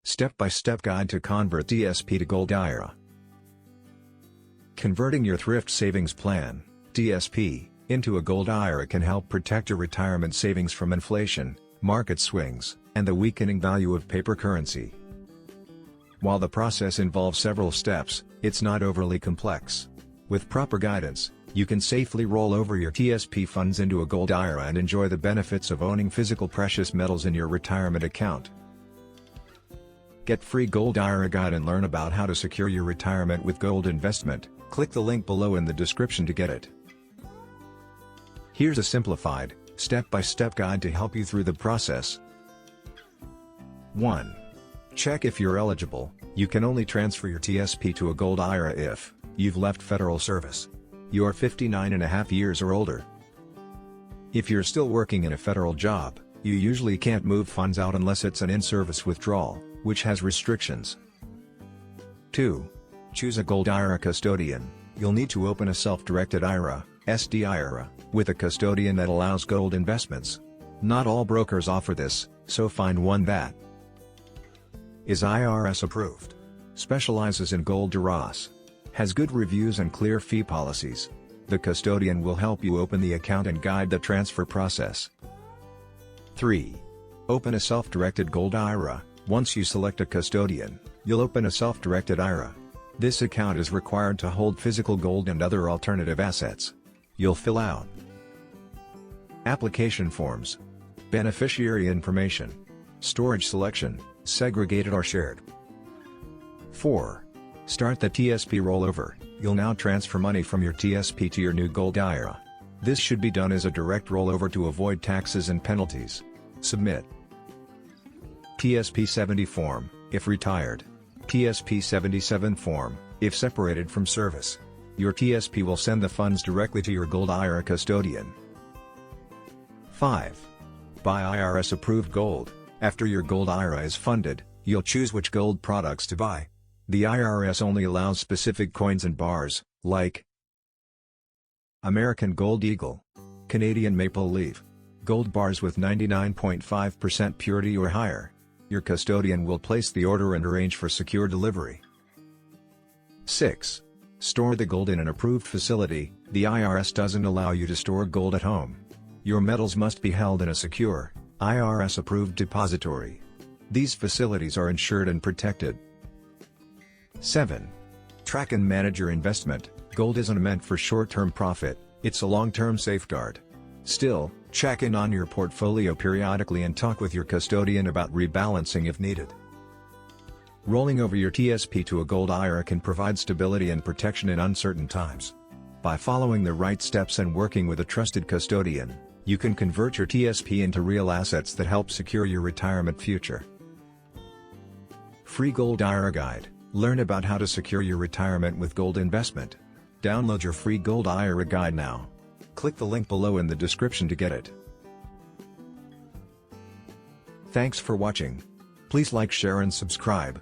Step-by-step guide to convert TSP to Gold IRA. Converting your Thrift Savings Plan, TSP, into a Gold IRA can help protect your retirement savings from inflation, market swings, and the weakening value of paper currency. While the process involves several steps, it's not overly complex. With proper guidance, you can safely roll over your TSP funds into a Gold IRA and enjoy the benefits of owning physical precious metals in your retirement account. Get free Gold IRA guide and learn about how to secure your retirement with gold investment. Click the link below in the description to get it. Here's a simplified, step-by-step guide to help you through the process. 1. Check if you're eligible. You can only transfer your TSP to a Gold IRA if you've left federal service. You're 59.5 years or older. If you're still working in a federal job, you usually can't move funds out unless it's an in-service withdrawal, which has restrictions. 2. Choose a Gold IRA custodian. You'll need to open a self-directed IRA, SD IRA, with a custodian that allows gold investments. Not all brokers offer this, so find one that is IRS approved, specializes in gold IRAs, has good reviews and clear fee policies. The custodian will help you open the account and guide the transfer process. 3. Open a self-directed Gold IRA. Once you select a custodian, you'll open a self-directed IRA. This account is required to hold physical gold and other alternative assets. You'll fill out application forms, beneficiary information, storage selection, segregated or shared. 4. Start the TSP rollover. You'll now transfer money from your TSP to your new Gold IRA. This should be done as a direct rollover to avoid taxes and penalties. Submit TSP 70 form, if retired. TSP 77 form, if separated from service. Your TSP will send the funds directly to your Gold IRA custodian. 5. Buy IRS-approved gold. After your Gold IRA is funded, you'll choose which gold products to buy. The IRS only allows specific coins and bars, like American Gold Eagle, Canadian Maple Leaf, gold bars with 99.5% purity or higher. Your custodian will place the order and arrange for secure delivery. 6. Store the gold in an approved facility. The IRS doesn't allow you to store gold at home. Your metals must be held in a secure, IRS-approved depository. These facilities are insured and protected. 7. Track and manage your investment. Gold isn't meant for short-term profit, it's a long-term safeguard. Still, check in on your portfolio periodically and talk with your custodian about rebalancing if needed. Rolling over your TSP to a Gold IRA can provide stability and protection in uncertain times. By following the right steps and working with a trusted custodian, you can convert your TSP into real assets that help secure your retirement future. Free Gold IRA Guide. Learn about how to secure your retirement with gold investment. Download your free Gold IRA Guide now. Click the link below in the description to get it. Thanks for watching. Please like, share and subscribe.